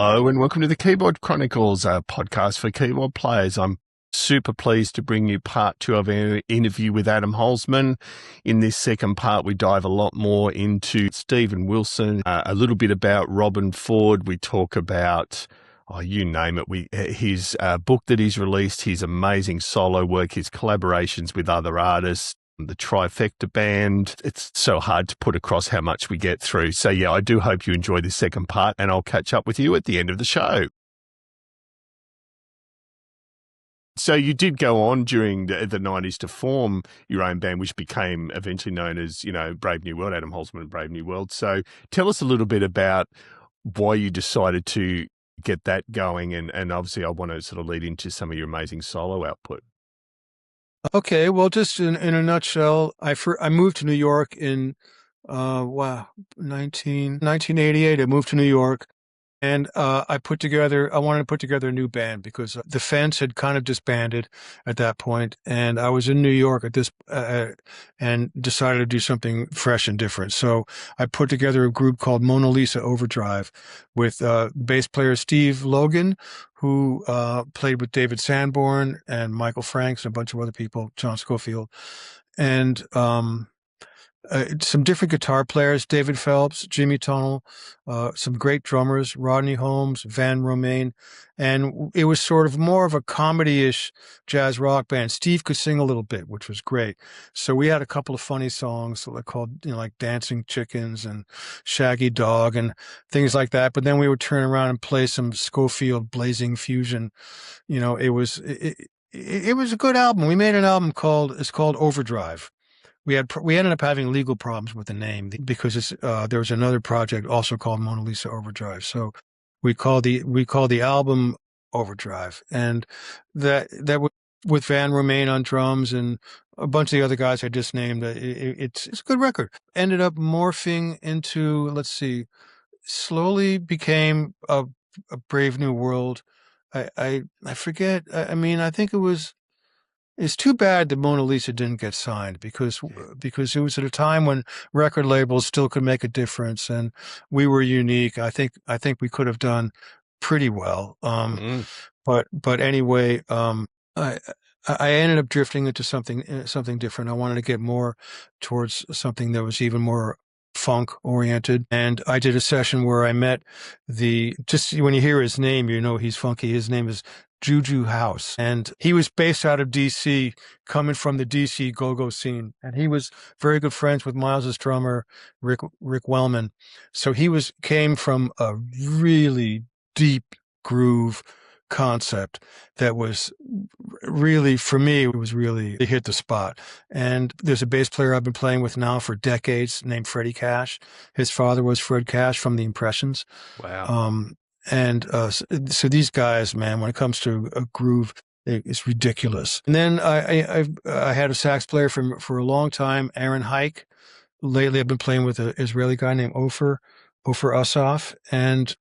Hello and welcome to the Keyboard Chronicles, a podcast for keyboard players. I'm super pleased to bring you part 2 of our interview with Adam Holzman. In this second part, we dive a lot more into Stephen Wilson, a little bit about Robin Ford. We talk about, you name it, his book that he's released, his amazing solo work, his collaborations with other artists, the Trifecta band. It's so hard to put across how much we get through. So yeah, I do hope you enjoy this second part, and I'll catch up with you at the end of the show. So you did go on during the 90s to form your own band, which became eventually known as, Brave New World, Adam Holzman and Brave New World. So tell us a little bit about why you decided to get that going. And obviously I want to sort of lead into some of your amazing solo output. Okay, well, just in a nutshell, I moved to New York in 1988. I moved to New York, and I wanted to put together a new band because the Fence had kind of disbanded at that point, and I was in New York at this and decided to do something fresh and different. So I put together a group called Mona Lisa Overdrive with bass player Steve Logan, who played with David Sanborn and Michael Franks and a bunch of other people, John Schofield, and some different guitar players, David Phelps, Jimmy Tunnell, some great drummers, Rodney Holmes, Van Romaine, and it was sort of more of a comedy-ish jazz rock band. Steve could sing a little bit, which was great. So we had a couple of funny songs called, like Dancing Chickens and Shaggy Dog and things like that. But then we would turn around and play some Schofield Blazing Fusion. It was a good album. We made an album called Overdrive. We ended up having legal problems with the name because there was another project also called Mona Lisa Overdrive. So we called the album Overdrive, and that was with Van Romaine on drums and a bunch of the other guys I just named. It's a good record. Ended up morphing into, slowly became a Brave New World. I forget. I think it was. It's too bad that Mona Lisa didn't get signed because it was at a time when record labels still could make a difference, and we were unique. I think we could have done pretty well. But anyway, I ended up drifting into something different. I wanted to get more towards something that was even more funk oriented, and I did a session where I met just when you hear his name, he's funky. His name is Juju House, and he was based out of DC, coming from the DC go-go scene, and he was very good friends with Miles's drummer Rick Wellman. So he came from a really deep groove concept that was really, for me, it hit the spot. And there's a bass player I've been playing with now for decades named Freddie Cash. His father was Fred Cash from the Impressions. Wow. So these guys, man, when it comes to a groove, it's ridiculous. And then I had a sax player for a long time, Aaron Hike. Lately, I've been playing with an Israeli guy named Ofer Asaf. And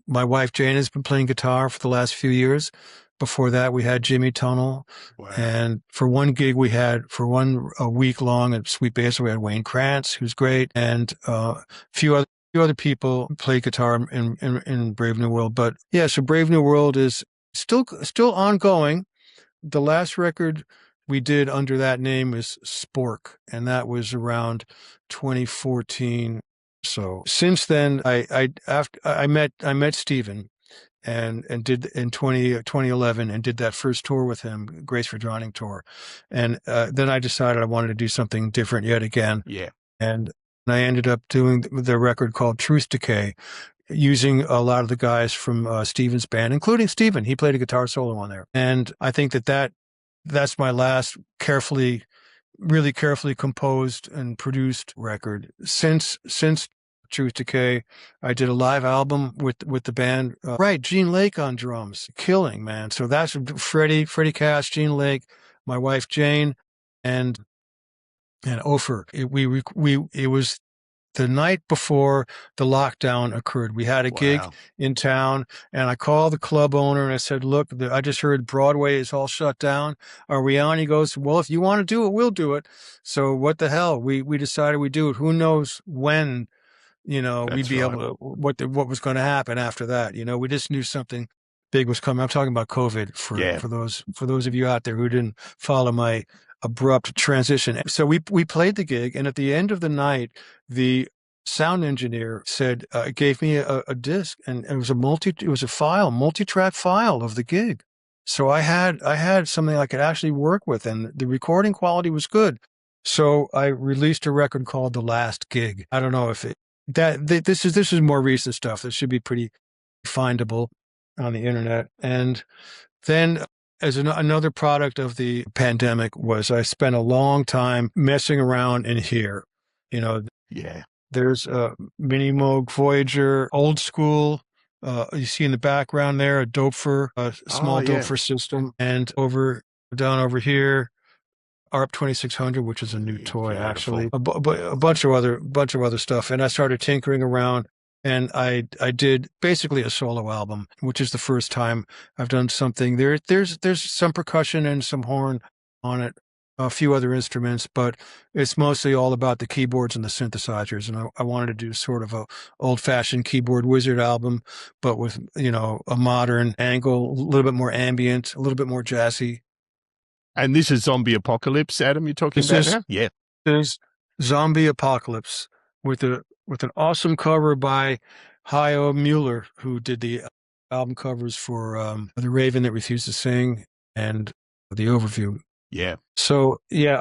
my wife Jane has been playing guitar for the last few years. Before that, we had Jimmy Tunnell. Wow. And for one gig, a week long at Sweet Bass, we had Wayne Krantz, who's great, and a few other people play guitar in Brave New World. But yeah, so Brave New World is still ongoing. The last record we did under that name is Spork, and that was around 2014. So since then, I met Stephen and did in 2011 and did that first tour with him, Grace for Drowning tour. And then I decided I wanted to do something different yet again. Yeah. And I ended up doing the record called Truth Decay, using a lot of the guys from Stephen's band, including Stephen. He played a guitar solo on there. And I think that's my last really carefully composed and produced record. Since Truth Decay, I did a live album with the band. Gene Lake on drums, killing, man. So that's Freddie Cash, Gene Lake, my wife Jane, and Ofer. It was the night before the lockdown occurred. We had a gig in town, and I called the club owner and I said, look, I just heard Broadway is all shut down. Are we on? He goes, well, if you want to do it, we'll do it. So what the hell? We decided we'd do it. Who knows when we'd be able to, what was going to happen after that. We just knew something big was coming. I'm talking about COVID for those of you out there who didn't follow my abrupt transition. So we played the gig, and at the end of the night, the sound engineer said, gave me a disc, and it was a multi-track file of the gig. So I had something I could actually work with, and the recording quality was good. So I released a record called The Last Gig. I don't know if this is more recent stuff. This should be pretty findable on the internet. And then as another product of the pandemic was I spent a long time messing around in here. There's a Mini Moog Voyager, old school. You see in the background there a Doepfer, small Doepfer system, and down over here, ARP 2600, which is a new toy actually. A bunch of other stuff, and I started tinkering around, and I did basically a solo album, which is the first time I've done something. There's some percussion and some horn on it, a few other instruments, but it's mostly all about the keyboards and the synthesizers. And I wanted to do sort of a old-fashioned keyboard wizard album, but with, a modern angle, a little bit more ambient, a little bit more jazzy. And this is Zombie Apocalypse, Adam, you're talking about now? Yeah. This is Zombie Apocalypse with an awesome cover by Hayo Mueller, who did the album covers for The Raven That Refused to Sing and The Overview. Yeah. So this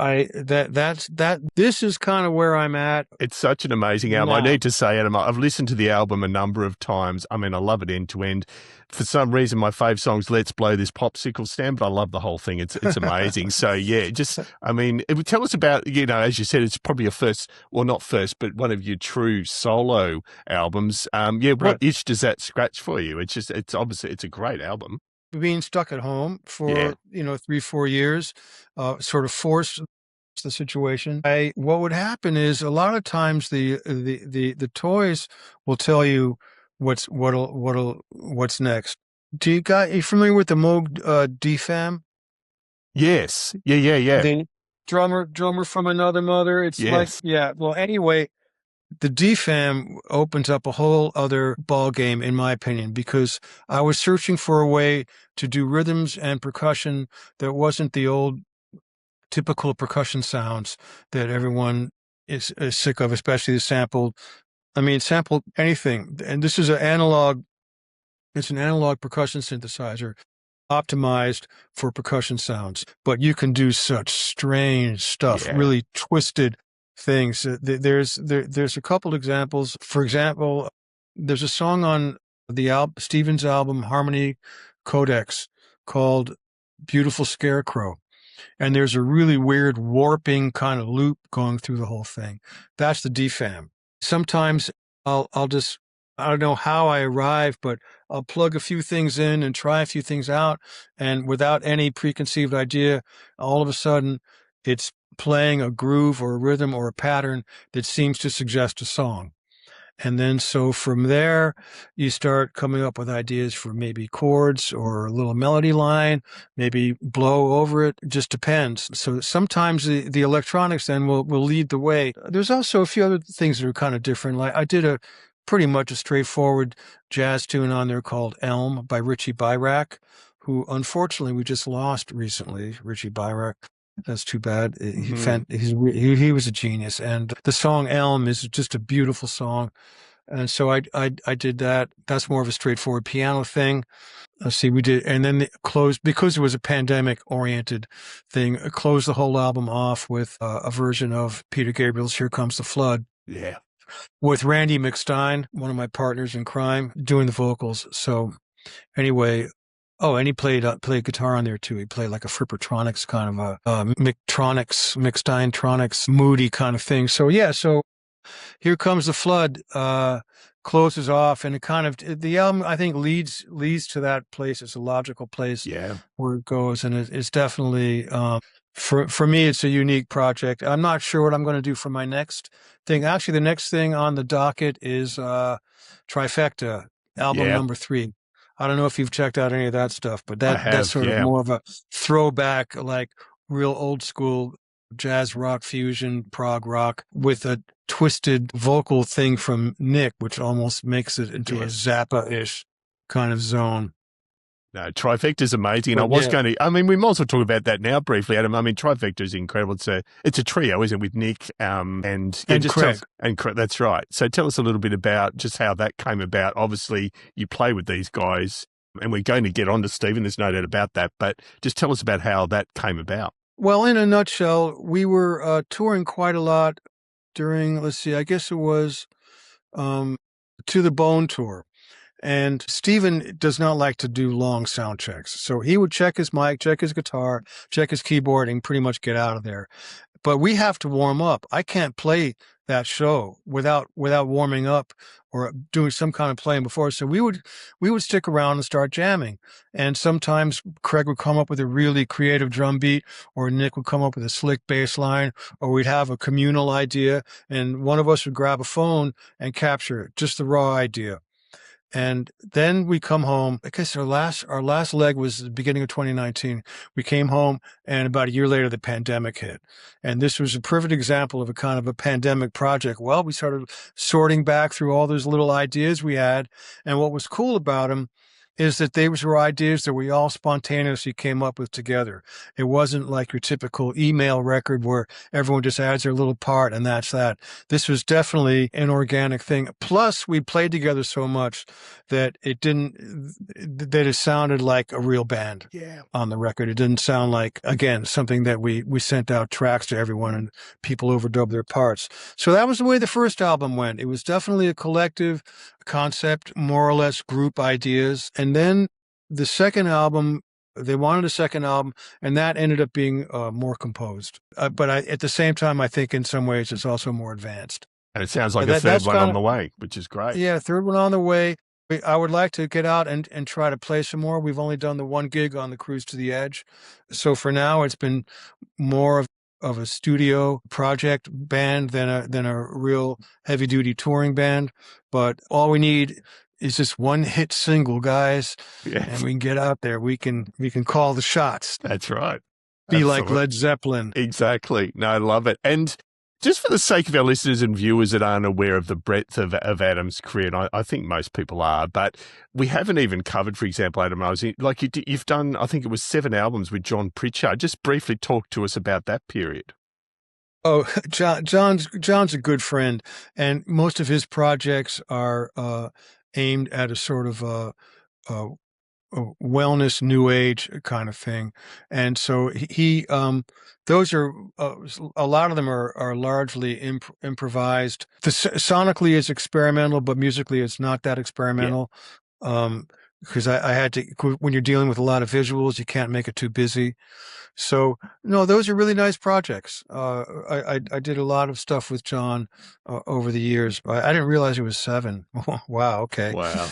is kind of where I'm at. It's such an amazing album. I need to say, Adam, I've listened to the album a number of times. I mean, I love it end to end. For some reason, my fave song's Let's Blow This Popsicle Stand, but I love the whole thing. It's amazing. So yeah, it would tell us about, as you said, it's probably not first, but one of your true solo albums. What itch does that scratch for you? It's obviously, it's a great album. Being stuck at home for 3-4 years, sort of forced the situation. What would happen is a lot of times the toys will tell you what's next. You familiar with the Moog DFAM? Yes. Yeah. The drummer from another mother. It's well, anyway, the DFAM opens up a whole other ball game, in my opinion, because I was searching for a way to do rhythms and percussion that wasn't the old typical percussion sounds that everyone is sick of, especially the sample anything. And this is it's an analog percussion synthesizer optimized for percussion sounds, but you can do such strange stuff, really twisted things. There's a couple examples. For example, there's a song on Stevens' album Harmony Codex called Beautiful Scarecrow, and there's a really weird warping kind of loop going through the whole thing. That's the DFAM. Sometimes I don't know how I arrive, but I'll plug a few things in and try a few things out, and without any preconceived idea, all of a sudden it's playing a groove or a rhythm or a pattern that seems to suggest a song. And then so from there, you start coming up with ideas for maybe chords or a little melody line, maybe blow over it. It just depends. So sometimes the electronics then will lead the way. There's also a few other things that are kind of different. Like I did pretty much a straightforward jazz tune on there called Elm by Richie Byrack, who unfortunately we just lost recently. Richie Byrack. That's too bad. He was a genius, and the song Elm is just a beautiful song. And so I did that. That's more of a straightforward piano thing. Let's see, we did, and then closed, because it was a pandemic oriented thing, closed the whole album off with a version of Peter Gabriel's Here Comes the Flood. Yeah. With Randy McStein, one of my partners in crime, doing the vocals. So anyway, and he played guitar on there too. He played like a Frippertronics kind of a McStein-tronics, moody kind of thing. So Here Comes the Flood closes off, and it kind of, the album I think leads to that place. It's a logical place where it goes, and it's definitely for me it's a unique project. I'm not sure what I'm going to do for my next thing. Actually, the next thing on the docket is Trifecta, album number 3. I don't know if you've checked out any of that stuff, but that's sort of more of a throwback, like real old school jazz rock fusion, prog rock with a twisted vocal thing from Nick, which almost makes it into a Zappa-ish kind of zone. No, Trifecta is amazing. And But I was going to, I mean, we might as well talk about that now briefly, Adam. I mean, Trifecta is incredible. It's a trio, isn't it, with Nick and just Craig. Craig. That's right. So tell us a little bit about just how that came about. Obviously, you play with these guys, and we're going to get on to Stephen. There's no doubt about that. But just tell us about how that came about. Well, in a nutshell, we were touring quite a lot during, let's see, I guess it was To the Bone tour. And Stephen does not like to do long sound checks. So he would check his mic, check his guitar, check his keyboard, and pretty much get out of there. But we have to warm up. I can't play that show without warming up or doing some kind of playing before. So we would stick around and start jamming. And sometimes Craig would come up with a really creative drum beat, or Nick would come up with a slick bass line, or we'd have a communal idea, and one of us would grab a phone and capture it, just the raw idea. And then we come home. I guess our last leg was the beginning of 2019. We came home, and about a year later, the pandemic hit. And this was a perfect example of a kind of a pandemic project. Well, we started sorting back through all those little ideas we had. And what was cool about them is that they were ideas that we all spontaneously came up with together. It wasn't like your typical email record where everyone just adds their little part and that's that. This was definitely an organic thing. Plus, we played together so much that it sounded like a real band on the record. It didn't sound like, again, something that we sent out tracks to everyone and people overdubbed their parts. So that was the way the first album went. It was definitely a collective concept, more or less group ideas. And then the second album, they wanted a second album, and that ended up being more composed. But at the same time, I think in some ways it's also more advanced. And it sounds like a third one on the way, which is great. Yeah, third one on the way. I would like to get out and try to play some more. We've only done the one gig on the Cruise to the Edge. So for now, it's been more of a studio project band than a real heavy duty touring band. But all we need is just one hit single, guys, and we can get out there. We can call the shots. That's right. Be like Led Zeppelin. Exactly. No, I love it. And just for the sake of our listeners and viewers that aren't aware of the breadth of Adam's career, and I think most people are, but we haven't even covered, for example, Adam, you've done, I think it was 7 albums with John Pritchard. Just briefly talk to us about that period. Oh, John's a good friend, and most of his projects are aimed at a sort of a wellness, new age kind of thing. And so he those are a lot of them are largely improvised. Sonically is experimental, but musically it's not that experimental. Because I had to, when you're dealing with a lot of visuals, you can't make it too busy. So no, those are really nice projects. I did a lot of stuff with John over the years. I didn't realize it was 7. Wow. Okay. Wow.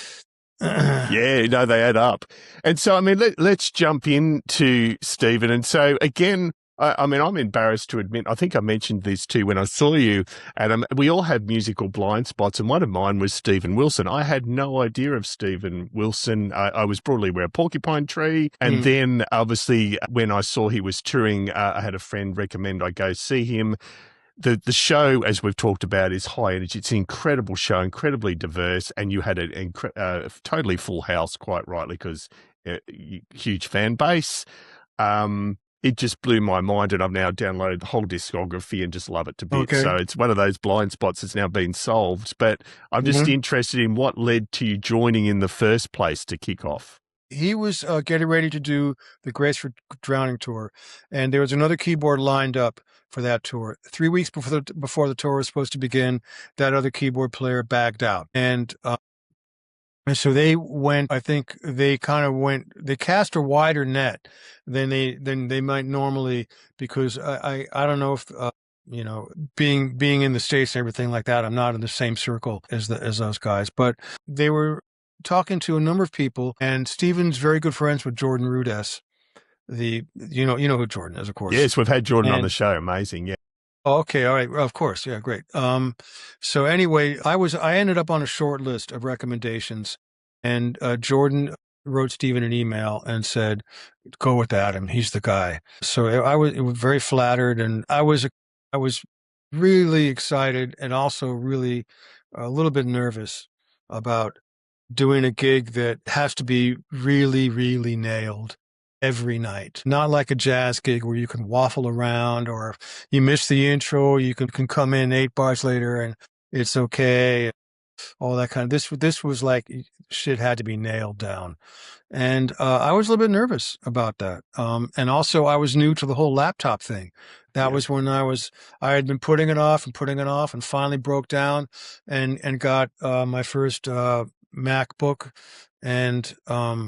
Yeah, no, they add up. And so, I mean, let's jump into Stephen. And so again, I mean, I'm embarrassed to admit, I think I mentioned this too when I saw you, Adam. We all have musical blind spots, and one of mine was Stephen Wilson. I had no idea of Stephen Wilson. I was broadly aware of Porcupine Tree. And then, obviously, when I saw he was touring, I had a friend recommend I go see him. The show, as we've talked about, is high energy. It's an incredible show, incredibly diverse, and you had a totally full house, quite rightly, because huge fan base. It just blew my mind, and I've now downloaded the whole discography and just love it to bits. Okay. So it's one of those blind spots that's now been solved. But I'm just interested in what led to you joining in the first place to kick off. He was getting ready to do the Grace for Drowning tour, and there was another keyboard lined up for that tour. 3 weeks before the tour was supposed to begin, that other keyboard player bagged out. And so they went, I think they cast a wider net than they might normally, because I don't know if, being in the States and everything like that, I'm not in the same circle as those guys, but they were talking to a number of people, and Stephen's very good friends with Jordan Rudess. You know who Jordan is, of course. Yes, we've had Jordan on the show. Amazing. Yeah. Oh, okay. All right. Of course. Yeah. Great. So anyway, I ended up on a short list of recommendations, and Jordan wrote Stephen an email and said, "Go with Adam. He's the guy." So I was very flattered, and I was really excited and also really a little bit nervous about doing a gig that has to be really, really nailed every night. Not like a jazz gig where you can waffle around, or if you miss the intro, you can come in 8 bars later and it's okay. All that kind of, this was like shit had to be nailed down. And I was a little bit nervous about that. And also I was new to the whole laptop thing. That was when I had been putting it off and finally broke down and got my first MacBook. And I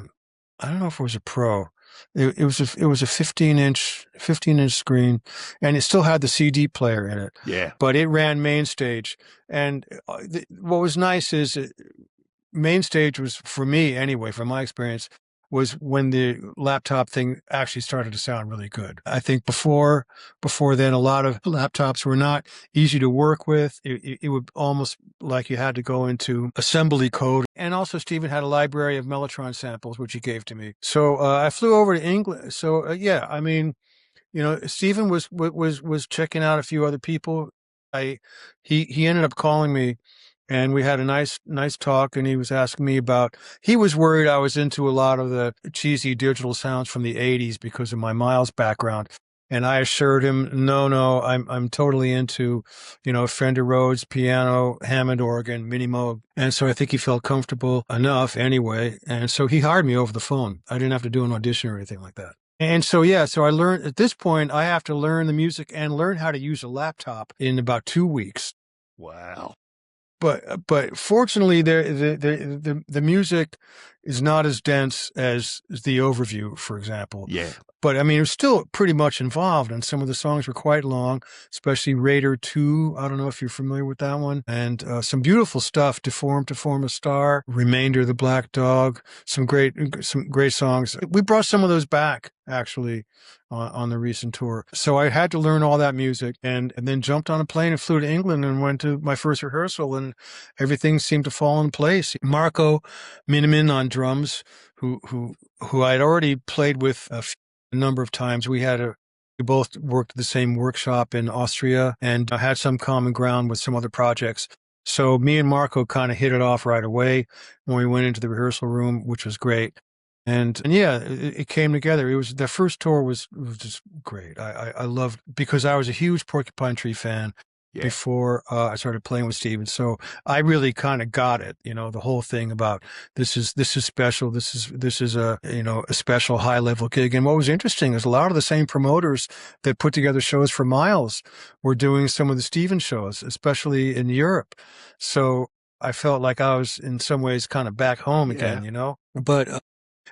don't know if it was a Pro. It was a 15-inch screen, and it still had the CD player in it. Yeah. But it ran MainStage. And what was nice is MainStage was, for me anyway, from my experience, was when the laptop thing actually started to sound really good. I think before then, a lot of laptops were not easy to work with. It would almost like you had to go into assembly code. And also Stephen had a library of Mellotron samples, which he gave to me. So I flew over to England. So yeah, I mean, Stephen was checking out a few other people. He ended up calling me, and we had a nice talk, and he was asking me he was worried I was into a lot of the cheesy digital sounds from the 80s because of my Miles background. And I assured him, no, I'm totally into, Fender Rhodes, piano, Hammond organ, mini Moog. And so I think he felt comfortable enough anyway. And so he hired me over the phone. I didn't have to do an audition or anything like that. And so, yeah, so I learned, at this point, I have to learn the music and learn how to use a laptop in about 2 weeks. Wow. But fortunately, the music is not as dense as the overview, for example. Yeah. But I mean, it was still pretty much involved, and some of the songs were quite long, especially Raider 2. I don't know if you're familiar with that one. And some beautiful stuff, Deformed to Form a Star, Remainder, The Black Dog, some great songs. We brought some of those back, actually, on the recent tour. So I had to learn all that music, and then jumped on a plane and flew to England and went to my first rehearsal, and everything seemed to fall in place. Marco Miniman on drums, who I'd already played with a number of times. We both worked at the same workshop in Austria and had some common ground with some other projects. So me and Marco kind of hit it off right away when we went into the rehearsal room, which was great. And yeah, it came together. The first tour was just great. I loved, because I was a huge Porcupine Tree fan. Yeah. Before I started playing with Steven. So I really kind of got it, the whole thing about this is special. This is a special high level gig. And what was interesting is a lot of the same promoters that put together shows for Miles were doing some of the Steven shows, especially in Europe. So I felt like I was in some ways kind of back home again, but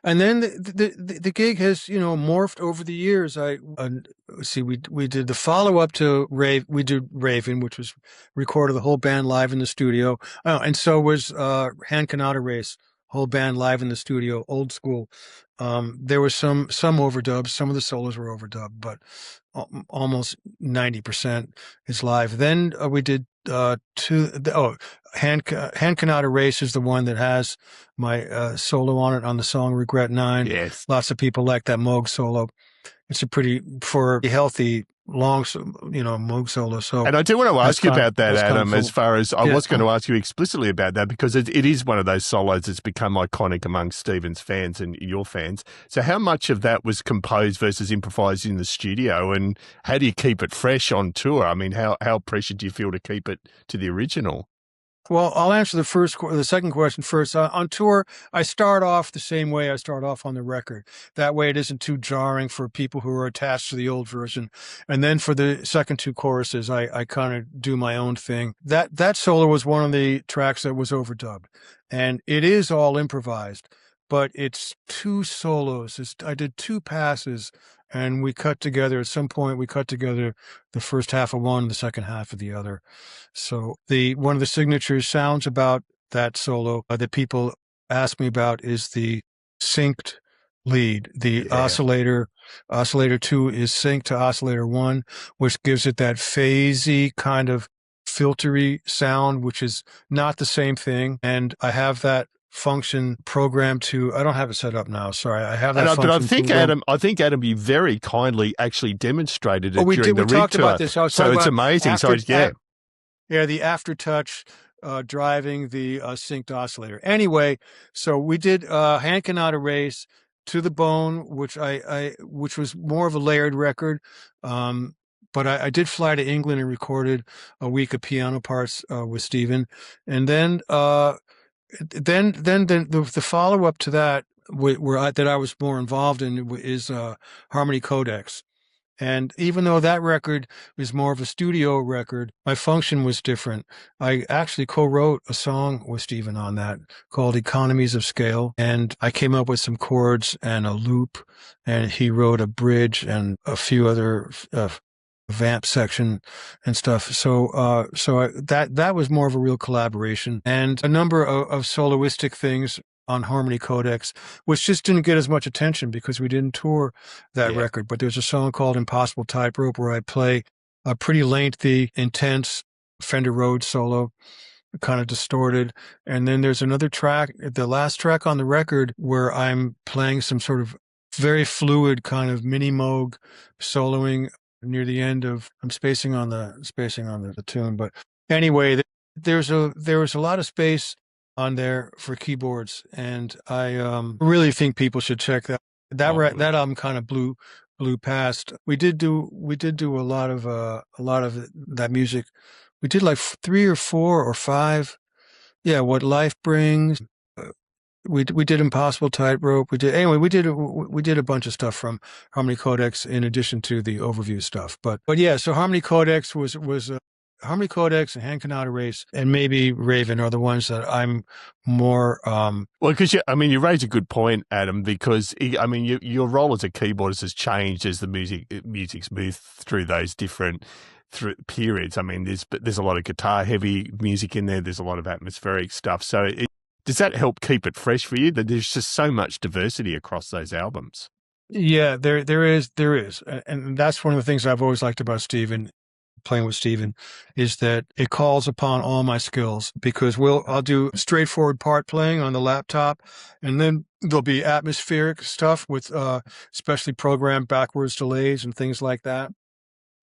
and then the gig has, morphed over the years. We did the follow up to we did Raven, which was recorded the whole band live in the studio. Oh, and so was Hand Cannot Race, whole band live in the studio, old school. There was some overdubs. Some of the solos were overdubbed, but almost 90% is live. Then we did Hand Cannot Erase is the one that has my solo on it on the song Regret 9. Yes. Lots of people like that Moog solo. It's for a healthy, long, Moog solo. So, and I do want to ask you about that, Adam, as far as I was going to ask you explicitly about that, because it is one of those solos that's become iconic among Steven's fans and your fans. So how much of that was composed versus improvised in the studio, and how do you keep it fresh on tour? I mean, how pressured do you feel to keep it to the original? Well, I'll answer the second question first. On tour, I start off the same way I start off on the record. That way it isn't too jarring for people who are attached to the old version. And then for the second two choruses, I kind of do my own thing. That solo was one of the tracks that was overdubbed. And it is all improvised, but it's two solos. I did two passes, and we cut together. At some point, we cut together the first half of one, the second half of the other. So one of the signature sounds about that solo that people ask me about is the synced lead. The oscillator 2 is synced to oscillator 1, which gives it that phasey kind of filtery sound, which is not the same thing. And I have that function programmed to, I don't have it set up now. Sorry. I have that But I function. think Adam, you very kindly actually demonstrated it we during the we talked rig about tour. this. I was So talking it's about amazing. Yeah, the aftertouch driving the synced oscillator. Anyway, so we did Hand Cannot Erase, To the Bone, which which was more of a layered record. But I did fly to England and recorded a week of piano parts with Stephen, and then the follow up to that, that I was more involved in, is Harmony Codex. And even though that record was more of a studio record, my function was different. I actually co-wrote a song with Stephen on that called Economies of Scale. And I came up with some chords and a loop, and he wrote a bridge and a few other vamp section and stuff. So that was more of a real collaboration, and a number of soloistic things on Harmony Codex, which just didn't get as much attention because we didn't tour that record. But there's a song called Impossible Tightrope where I play a pretty lengthy, intense Fender Rhodes solo, kind of distorted. And then there's another track, the last track on the record, where I'm playing some sort of very fluid kind of mini Moog soloing near the end of, I'm spacing on the tune. But anyway, there was a lot of space on there for keyboards, and I really think people should check that. That album kind of blew past. We did do a lot of that music. We did like 3 or 4 or 5. Yeah, What Life Brings. We did Impossible Tightrope. We did a bunch of stuff from Harmony Codex in addition to the overview stuff. But yeah, so Harmony Codex was Harmony Codex and Hand Cannot Erase and maybe Raven are the ones that I'm more. Well, because you raise a good point, Adam, because your role as a keyboardist has changed as the music's moved through those different periods. I mean, there's a lot of guitar heavy music in there. There's a lot of atmospheric stuff. So does that help keep it fresh for you? That there's just so much diversity across those albums. Yeah, there is, and that's one of the things I've always liked about Stephen. Playing with Stephen, is that it calls upon all my skills, because I'll do straightforward part playing on the laptop, and then there'll be atmospheric stuff with specially programmed backwards delays and things like that.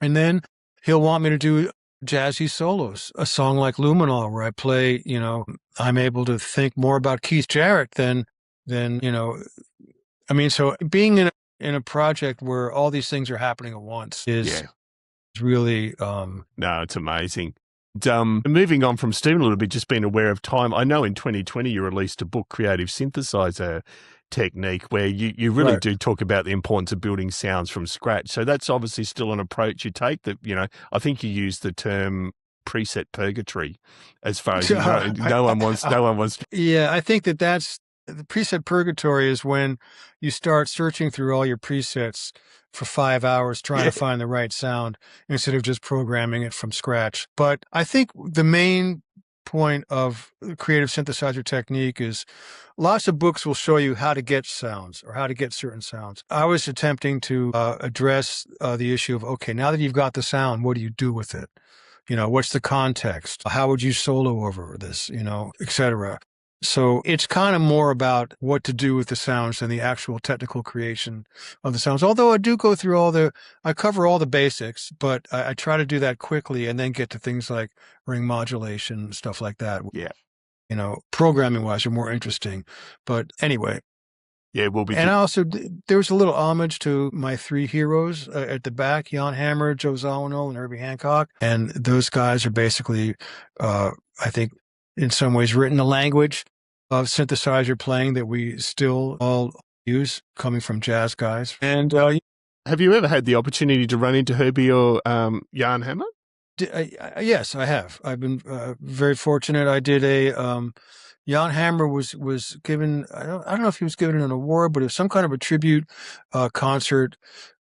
And then he'll want me to do jazzy solos, a song like Luminol, where I play, I'm able to think more about Keith Jarrett than so being in a project where all these things are happening at once is really no, it's amazing. Moving on from Stephen a little bit, just being aware of time, I know in 2020 you released a book, Creative Synthesizer Technique, where you really do talk about the importance of building sounds from scratch. So that's obviously still an approach you take that, I think you use the term preset purgatory as far as no one wants. Yeah, I think that's the preset purgatory is when you start searching through all your presets for 5 hours trying to find the right sound instead of just programming it from scratch. But I think the main point of Creative Synthesizer Technique is lots of books will show you how to get sounds or how to get certain sounds. I was attempting to address the issue of, okay, now that you've got the sound, what do you do with it? What's the context? How would you solo over this, et cetera. So it's kind of more about what to do with the sounds than the actual technical creation of the sounds. Although I do go through I cover all the basics, but I try to do that quickly and then get to things like ring modulation, stuff like that. Yeah. Programming wise are more interesting. But anyway. Yeah, we'll be. And also, there was a little homage to my 3 heroes at the back, Jan Hammer, Joe Zawinul, and Herbie Hancock. And those guys are basically, I think, in some ways written a language of synthesizer playing that we still all use, coming from jazz guys. And have you ever had the opportunity to run into Herbie or Jan Hammer? Yes, I have. I've been very fortunate. I did Jan Hammer was given, I don't know if he was given an award, but it was some kind of a tribute concert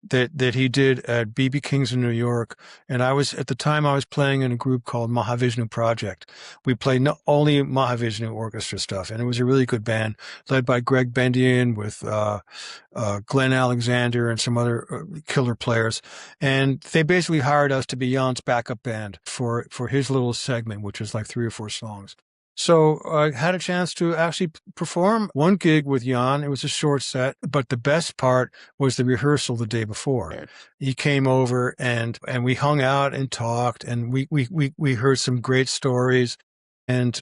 that he did at B.B. King's in New York. And at the time I was playing in a group called Mahavishnu Project. We played only Mahavishnu orchestra stuff. And it was a really good band led by Greg Bendian with Glenn Alexander and some other killer players. And they basically hired us to be Jan's backup band for his little segment, which was like 3 or 4 songs. So I had a chance to actually perform one gig with Jan. It was a short set, but the best part was the rehearsal the day before. Yeah. He came over and we hung out and talked, and we heard some great stories. And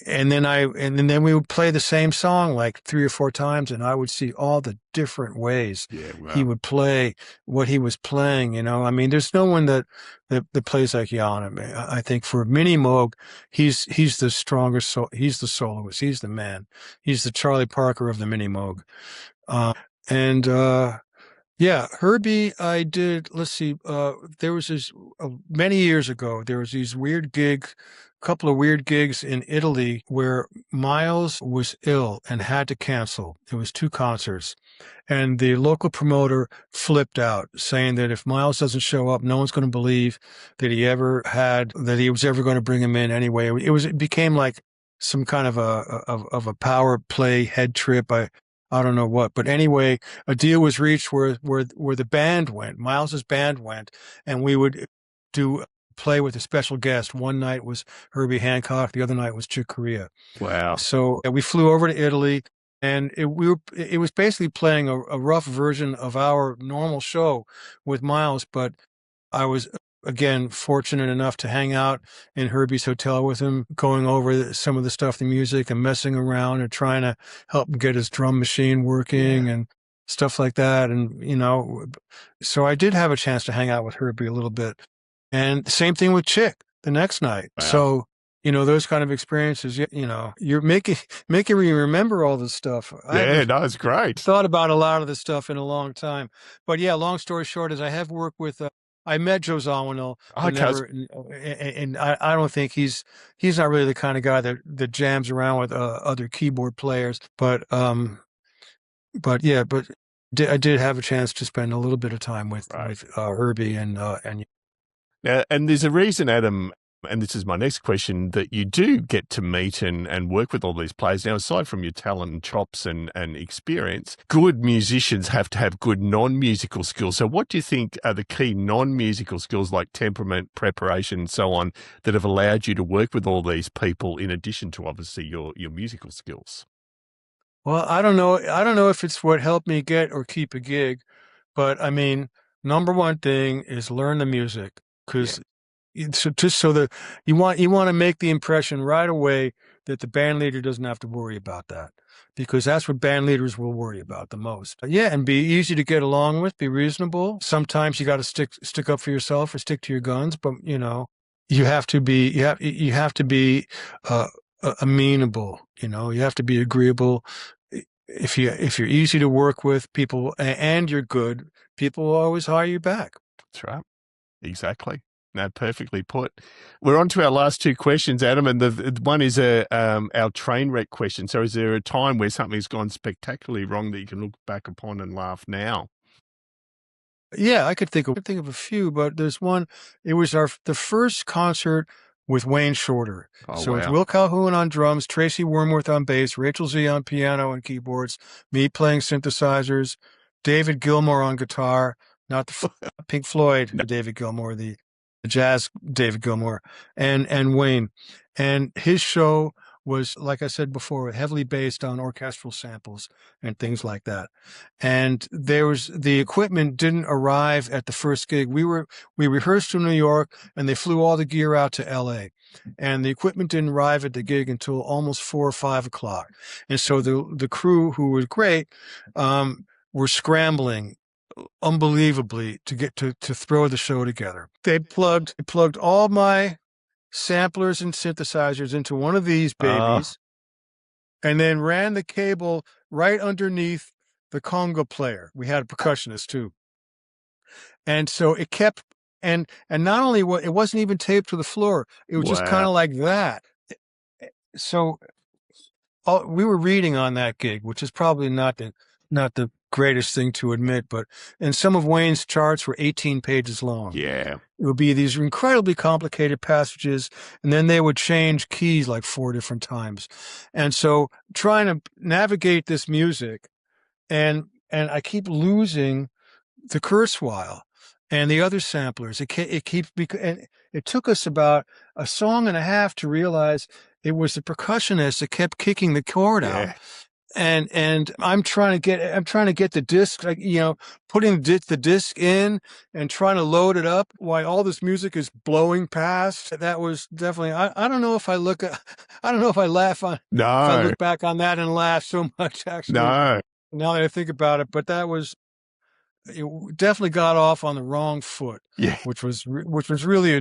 then we would play the same song like 3 or 4 times, and I would see all the different ways he would play what he was playing. I mean, there's no one that plays like Jan. I mean, I think for Mini Moog, he's the strongest. He's the soloist. He's the man. He's the Charlie Parker of the Mini Moog. Yeah, Herbie, I did. Let's see. There was this many years ago. There was these couple of weird gigs in Italy where Miles was ill and had to cancel. It was 2 concerts, and the local promoter flipped out, saying that if Miles doesn't show up, no one's going to believe that he was ever going to bring him in anyway. It became like some kind of a power play head trip. I don't know what, but anyway, a deal was reached where the band went, Miles's band went, and we would play with a special guest. One night was Herbie Hancock, the other night was Chick Corea. Wow! So we flew over to Italy, and it was basically playing a rough version of our normal show with Miles, but I was again fortunate enough to hang out in Herbie's hotel with him, going over some of the stuff, the music, and messing around and trying to help him get his drum machine working and stuff like that. And so I did have a chance to hang out with Herbie a little bit, and same thing with Chick the next night. Wow. So those kind of experiences, you're making me remember all this stuff. Yeah, that was great. Thought about a lot of this stuff in a long time, but yeah, long story short is I have worked with. I met Joe Zawinul, and I don't think he's not really the kind of guy that jams around with other keyboard players. But I did have a chance to spend a little bit of time with Herbie and. Now, and there's a reason, Adam, and this is my next question, that you do get to meet and work with all these players. Now, aside from your talent and chops and experience, good musicians have to have good non-musical skills. So what do you think are the key non-musical skills like temperament, preparation, and so on that have allowed you to work with all these people in addition to obviously your musical skills? Well, I don't know if it's what helped me get or keep a gig, but I mean, number one thing is learn the music, because so that you want to make the impression right away that the band leader doesn't have to worry about that, because that's what band leaders will worry about the most. Yeah, and be easy to get along with, be reasonable. Sometimes you got to stick up for yourself or stick to your guns, but you have to be amenable. You have to be agreeable. If you're easy to work with, people, and you're good, people will always hire you back. That's right. Exactly. No, perfectly put. We're on to our last 2 questions, Adam, and the one is our train wreck question. So is there a time where something's gone spectacularly wrong that you can look back upon and laugh now? Yeah, I could think of a few, but there's one. It was the first concert with Wayne Shorter. It's Will Calhoun on drums, Tracy Wormworth on bass, Rachel Z on piano and keyboards, me playing synthesizers, David Gilmour on guitar, not the Pink Floyd David Gilmour, the jazz David Gilmour, and Wayne. And his show was, like I said before, heavily based on orchestral samples and things like that. And the equipment didn't arrive at the first gig. We rehearsed in New York, and they flew all the gear out to LA. And the equipment didn't arrive at the gig until almost 4 or 5 o'clock. And so the crew, who was great, were scrambling unbelievably to get to throw the show together. They plugged all my samplers and synthesizers into one of these babies, and then ran the cable right underneath the conga player. We had a percussionist too. And so it kept, and not only it wasn't even taped to the floor, it was just kind of like that. So we were reading on that gig, which is probably not the greatest thing to admit, and some of Wayne's charts were 18 pages long. Yeah. It would be these incredibly complicated passages, and then they would change keys like 4 different times. And so trying to navigate this music, and I keep losing the Kurzweil. and the other samplers. It keeps, and it took us about a song and a half to realize it was the percussionist that kept kicking the chord out. Yeah. And I'm trying to get the disc, like, putting the disc in and trying to load it up while all this music is blowing past. That was definitely, I don't know if I look if I No. look back on that and laugh so much, actually, No. now that I think about it, but it definitely got off on the wrong foot, Yeah. which was really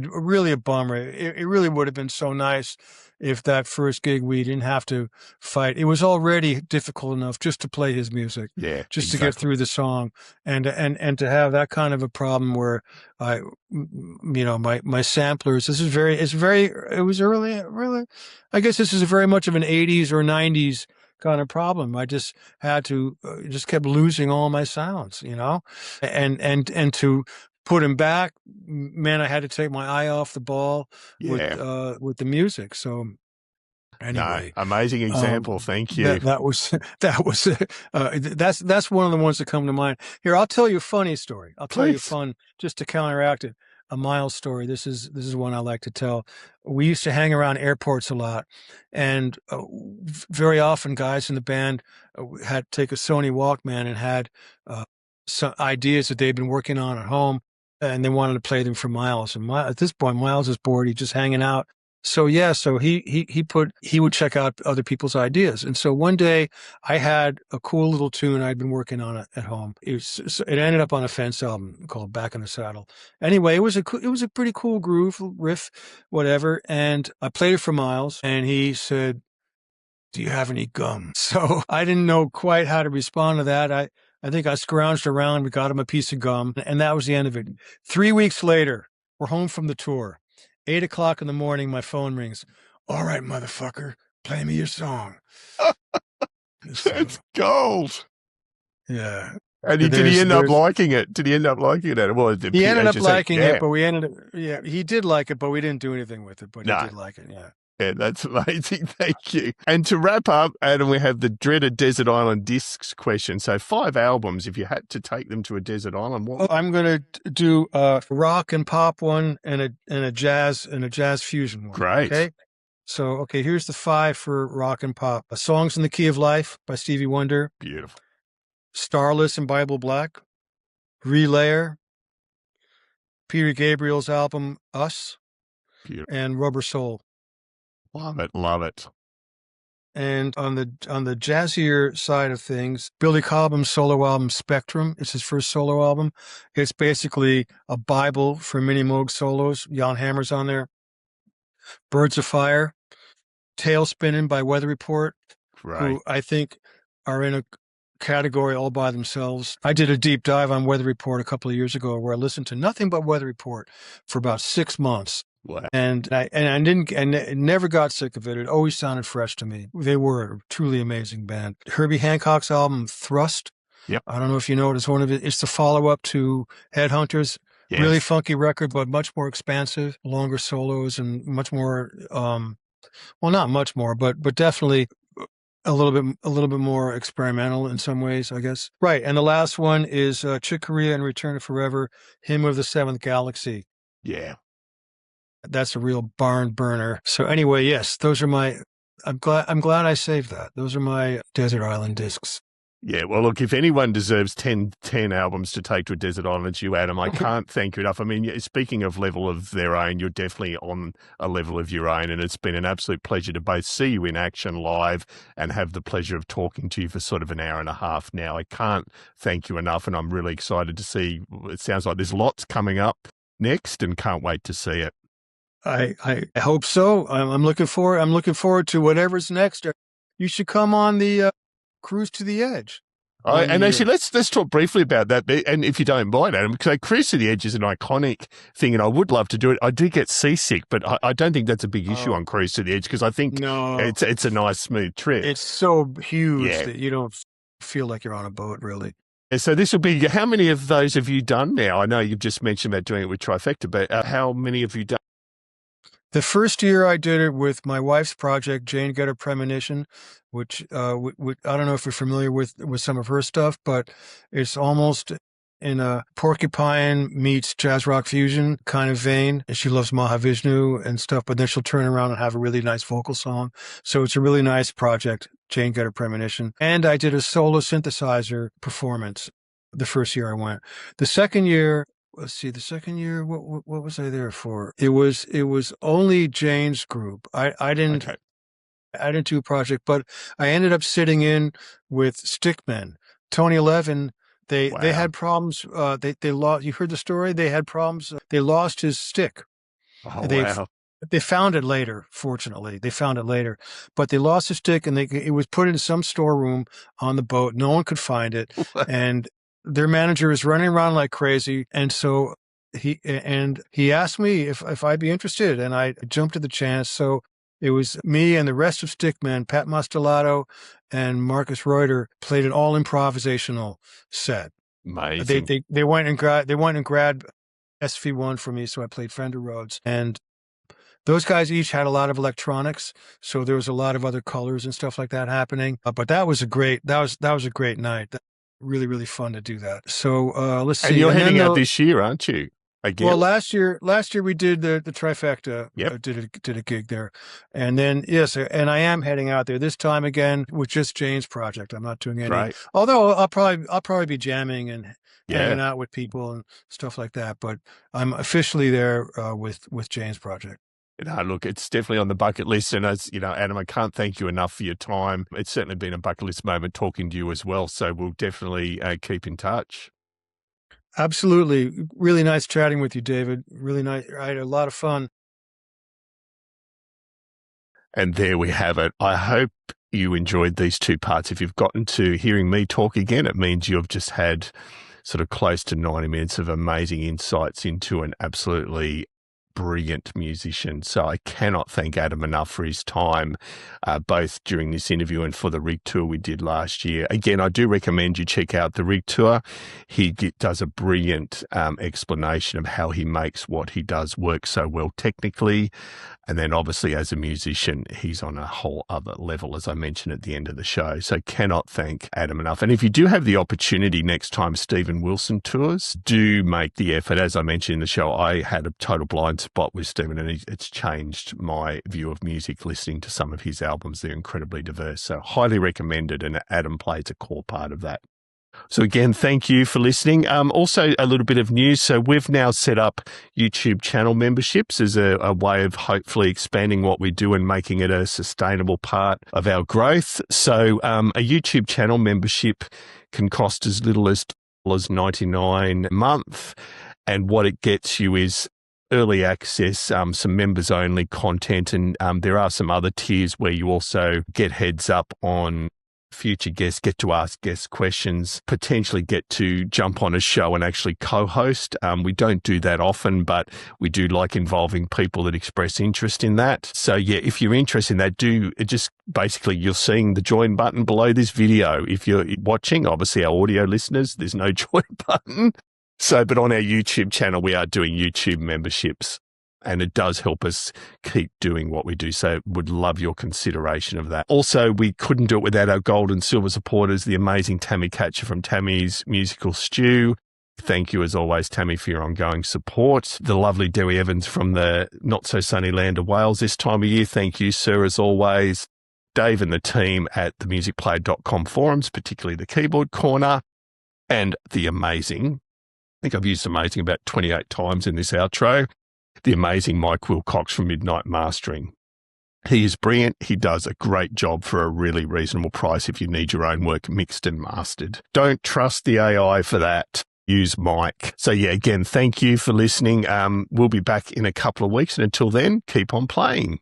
a bummer. It really would have been so nice if that first gig we didn't have to fight. It was already difficult enough just to play his music, Yeah. just to get through the song, and to have that kind of a problem where my samplers. It was really, I guess this is very much of an 80s or 90s kind of problem. I just had to just kept losing all my sounds, and to put him back, man, I had to take my eye off the ball with the music. So anyway, no, amazing example. Thank you. That was that's one of the ones that come to mind. Here, I'll tell you a funny story. Just to counteract it. A Miles story. This is one I like to tell. We used to hang around airports a lot, and very often guys in the band had to take a Sony Walkman and had some ideas that they'd been working on at home, and they wanted to play them for Miles. And at this point, Miles is bored. He's just hanging out. So he would check out other people's ideas. And so one day I had a cool little tune I'd been working on at home. It ended up on a Fence album called Back in the Saddle. Anyway, it was a pretty cool groove riff, whatever. And I played it for Miles, and he said, "Do you have any gum?" So I didn't know quite how to respond to that. I think I scrounged around and got him a piece of gum, and that was the end of it. 3 weeks later, we're home from the tour. 8:00 in the morning, my phone rings. "All right, motherfucker, play me your song." That's gold. Yeah. And did he end up liking it? Did he end up liking it? Well, he ended up liking it, but he did like it, but we didn't do anything with it, but he did like it, yeah. Yeah, that's amazing. Thank you. And to wrap up, Adam, we have the dreaded Desert Island Discs question. So 5 albums, if you had to take them to a desert island, what? I'm going to do a rock and pop one and a jazz fusion one. Great. Okay. So, here's the 5 for rock and pop. Songs in the Key of Life by Stevie Wonder. Beautiful. Starless and Bible Black. Relayer. Peter Gabriel's album Us. Beautiful. And Rubber Soul. Love it. Love it. And on the jazzier side of things, Billy Cobham's solo album Spectrum. It's his first solo album. It's basically a Bible for mini Moog solos. Jan Hammer's on there. Birds of Fire, Tail Spinning by Weather Report, who I think are in a category all by themselves. I did a deep dive on Weather Report a couple of years ago where I listened to nothing but Weather Report for about 6 months. Wow. And I never got sick of it. It always sounded fresh to me. They were a truly amazing band. Herbie Hancock's album Thrust. Yep. I don't know if you know it. It's the follow-up to Headhunters. Yes. Really funky record, but much more expansive, longer solos, and much more. Well, not much more, but definitely a little bit more experimental in some ways, I guess. Right, and the last one is Chick Corea and Return to Forever, Hymn of the Seventh Galaxy. Yeah. That's a real barn burner. So anyway, yes, those are my. I'm glad I saved that. Those are my desert island discs. Yeah, well, look, if anyone deserves 10 albums to take to a desert island, it's you, Adam. I can't thank you enough. I mean, speaking of level of their own, you're definitely on a level of your own, and it's been an absolute pleasure to both see you in action live and have the pleasure of talking to you for sort of an hour and a half now. I can't thank you enough, and I'm really excited to see. It sounds like there's lots coming up next, and can't wait to see it. I hope so. I'm looking forward to whatever's next. You should come on the Cruise to the Edge. And actually, let's talk briefly about that. And if you don't mind, Adam, because Cruise to the Edge is an iconic thing, and I would love to do it. I do get seasick, but I don't think that's a big issue on Cruise to the Edge because I think it's a nice, smooth trip. It's so huge that you don't feel like you're on a boat, really. So this will be, how many of those have you done now? I know you've just mentioned about doing it with Trifecta, but how many have you done? The first year I did it with my wife's project, Jane Getter Premonition, which I don't know if you're familiar with some of her stuff, but it's almost in a Porcupine meets jazz rock fusion kind of vein. And she loves Mahavishnu and stuff, but then she'll turn around and have a really nice vocal song. So it's a really nice project, Jane Getter Premonition. And I did a solo synthesizer performance the first year I went. The second year, let's see, what was I there for? It was only Jane's group. I didn't do a project, but I ended up sitting in with Stickmen. Tony 11, they had problems. They lost. You heard the story. They had problems. They lost his stick. Oh, wow. They found it later. Fortunately, they found it later, but they lost his stick, and it was put in some storeroom on the boat. No one could find it, and their manager is running around like crazy. And so he asked me if I'd be interested, and I jumped at the chance. So it was me and the rest of Stickmen, Pat Mastellato and Marcus Reuter, played an all improvisational set. Amazing. They went and grabbed SV1 for me, so I played Fender Rhodes, and those guys each had a lot of electronics, so there was a lot of other colors and stuff like that happening. But that was a great night. Really, really fun to do that. So let's see. And you're heading out this year, aren't you? Again? Well, last year we did the Trifecta. Yep. Did a gig there, and then and I am heading out there this time again with just Jane's project. I'm not doing any. Right. Although I'll probably be jamming and hanging out with people and stuff like that. But I'm officially there with Jane's project. Look, it's definitely on the bucket list. And as you know, Adam, I can't thank you enough for your time. It's certainly been a bucket list moment talking to you as well. So we'll definitely keep in touch. Absolutely. Really nice chatting with you, David. Really nice. I had a lot of fun. And there we have it. I hope you enjoyed these two parts. If you've gotten to hearing me talk again, it means you've just had sort of close to 90 minutes of amazing insights into an absolutely brilliant musician. So I cannot thank Adam enough for his time, both during this interview and for the rig tour we did last year. Again, I do recommend you check out the rig tour. He does a brilliant explanation of how he makes what he does work so well technically. And then obviously as a musician, he's on a whole other level, as I mentioned at the end of the show. So cannot thank Adam enough. And if you do have the opportunity next time Stephen Wilson tours, do make the effort. As I mentioned in the show, I had a total blind spot with Stephen, and it's changed my view of music listening to some of his albums. They're incredibly diverse. So highly recommended, and Adam plays a core part of that. So again, thank you for listening. Also, a little bit of news. So we've now set up YouTube channel memberships as a way of hopefully expanding what we do and making it a sustainable part of our growth. So a YouTube channel membership can cost as little as $99 a month. And what it gets you is early access, some members-only content, and there are some other tiers where you also get heads up on future guests, get to ask guest questions, potentially get to jump on a show and actually co-host. We don't do that often, but we do like involving people that express interest in that. So yeah, if you're interested in that, just basically you're seeing the join button below this video. If you're watching, obviously our audio listeners, there's no join button. So, but on our YouTube channel, we are doing YouTube memberships, and it does help us keep doing what we do. So would love your consideration of that. Also, we couldn't do it without our gold and silver supporters, the amazing Tammy Catcher from Tammy's Musical Stew. Thank you, as always, Tammy, for your ongoing support. The lovely Dewi Evans from the not-so-sunny land of Wales this time of year. Thank you, sir, as always. Dave and the team at the musicplayer.com forums, particularly the Keyboard Corner, and the amazing, I think I've used amazing about 28 times in this outro, the amazing Mike Wilcox from Midnight Mastering. He is brilliant. He does a great job for a really reasonable price if you need your own work mixed and mastered. Don't trust the AI for that. Use Mike. So yeah, again, thank you for listening. We'll be back in a couple of weeks, and until then, keep on playing.